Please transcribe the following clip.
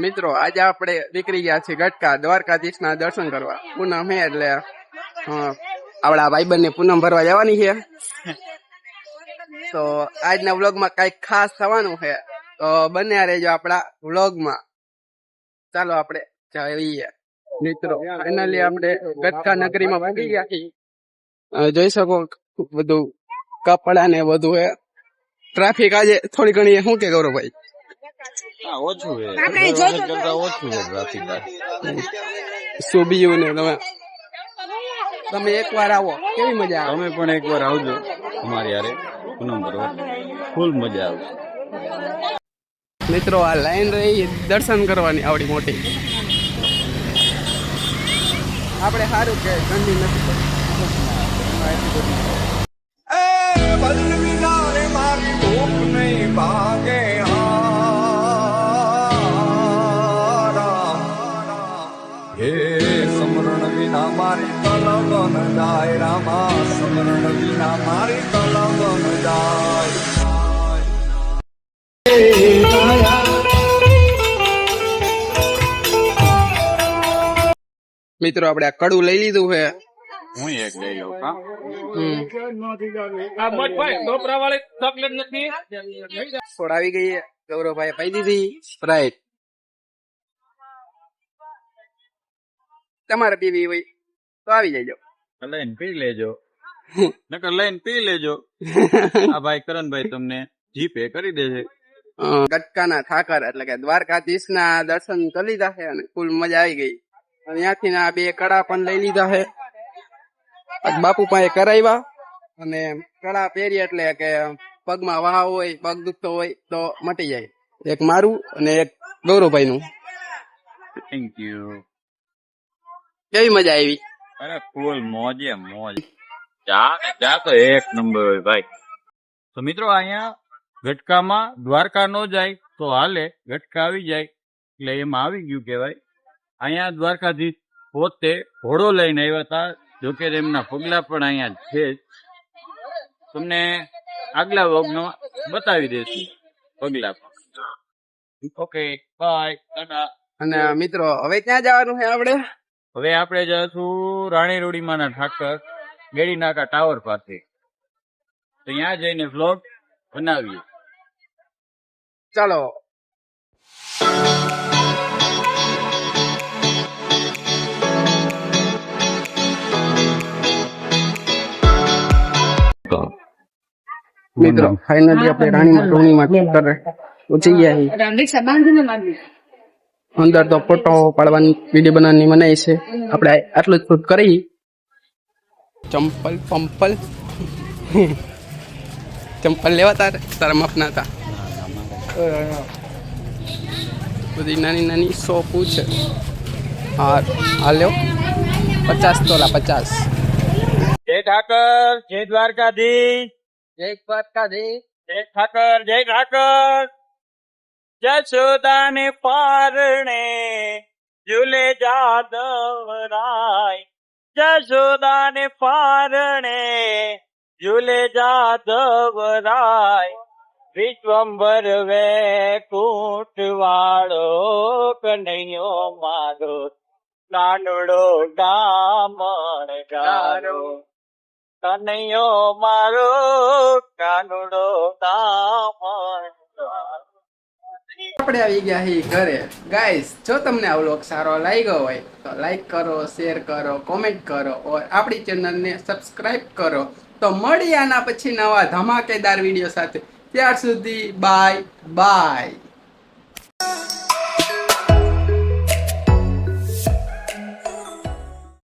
મિત્રો આજે આપણે નીકળી ગયા છીએ ગટકા દ્વારકાધીશના દર્શન કરવા. પૂનમ હે એટલે આપણા ભાઈબંધને પૂનમ ભરવા જવાની છે. તો આજના વ્લોગમાં કઈક ખાસ થવાનું છે, તો બન્યા રહેજો આપણા વ્લોગમાં. ચાલો આપણે જઈએ. મિત્રો ફાઇનલી આપણે ગટકા નગરીમાં પહોંચી ગયા છીએ. જોઈ શકો બધું કપડા ને બધું હે. ટ્રાફિક આજે થોડી ઘણી શું કે ગૌરવભાઈ? ઓછું સુબીયું ને તમે એકવાર આવો, કેવી મજા આવે. તમે પણ એકવાર આવજો અમારી યારે પૂનમ ભરવા, ફૂલ મજા આવશે. મિત્રો આ લાઈન રહી દર્શન કરવાની આવડી મોટી. આપણે સારું કે ઠંડી નથી. હે સમરણ વિના મારી તલગન જાય, રામા સમરણ વિના મારી તલગન જાય. મિત્રો આપણે આ કડું લઈ લીધું છે. હું એક લઈ લઉં. સોડ આવી ગઈ. ગૌરવભાઈ પાઈ દીધી સ્પ્રાઇટ. તમારે પીવી હોય તો આવી જજો, લઈને પી લેજો, નકર લઈને પી લેજો. આ ભાઈ કરણભાઈ તમને જીપે કરી દેશે. ગટકાના ઠાકર એટલે કે દ્વારકાધીશ ના દર્શન કરી લીધા છે અને ફૂલ મજા આવી ગઈ. ત્યાંથી ના 2 કડા પણ લઈ લીધા છે. બાપુ પાસે કરાવ્યા અને કડા પહેરી એટલે કે પગમાં વાહ હોય, પગ દુખતો હોય તો મટી જાય. એક મારું અને એક ગૌરવભાઈ નું. Thank you. કેવી મજા આવી? અરે ફૂલ મોજે મોજ. ચા તો એક નંબર હોય ભાઈ. તો મિત્રો અહીંયા ગટકામાં દ્વારકા નો જાય તો હાલે, ગટકા આવી જાય એટલે એમાં આવી ગયું કેવાય. અહીંયા દ્વારકાધીશ પોતે ઘોડો લઈને આવ્યા હતા, જોકે એમના પગલા પણ અહીંયા છે જ. તમને આગલા વ્લોગનો બતાવી દઈશું પગલા. Okay bye. અને મિત્રો હવે ક્યાં જવાનું છે આપણે? હવે આપણે જઈશું રાણી રૂડીમાના ઠાકર ગેડી નાકા ટાવર પાસે. તો ત્યાં જઈને વ્લોગ બનાવીએ. ચાલો. મિત્રો ફાઇનલી આપણે રાણીમાં ટોણીમાં પહોંચી ગયા છીએ. અંદર તો ફોટો પાડવાની, વિડીયો બનાવવાની મનાઈ છે. આપણે આટલું જ શૂટ કરી. ચંપલ લેવા તારા માપના હતા. બધી નાની નાની શોપો છે. હા લ્યો 50 તોલા 50. જય ઠાકર, જય દ્વારકાધીશ, જય દ્વારકાધીશ, જય ઠાકર, જય ઠાકર. જશોદાને પારણે ઝૂલે જાદવરાય, જશોદાને પારણે ઝૂલે જાદવરાય. વિશ્વંભર વૈકુંઠ વાળો કનૈયો મારો, નાનડો ડામણ ગારો. કનૈયો મારો નાનડો ડામણ. આપણે આવી ગયા છીએ ઘરે. ગાઈસ, જો તમને આ વ્લોગ સારો લાગ્યો હોય તો લાઈક કરો, શેર કરો, કોમેન્ટ કરો और આપણી ચેનલને સબસ્ક્રાઇબ કરો. તો મળીએ આના પછી નવા ધમાકેદાર વિડીયો સાથે. ત્યાર સુધી બાય બાય.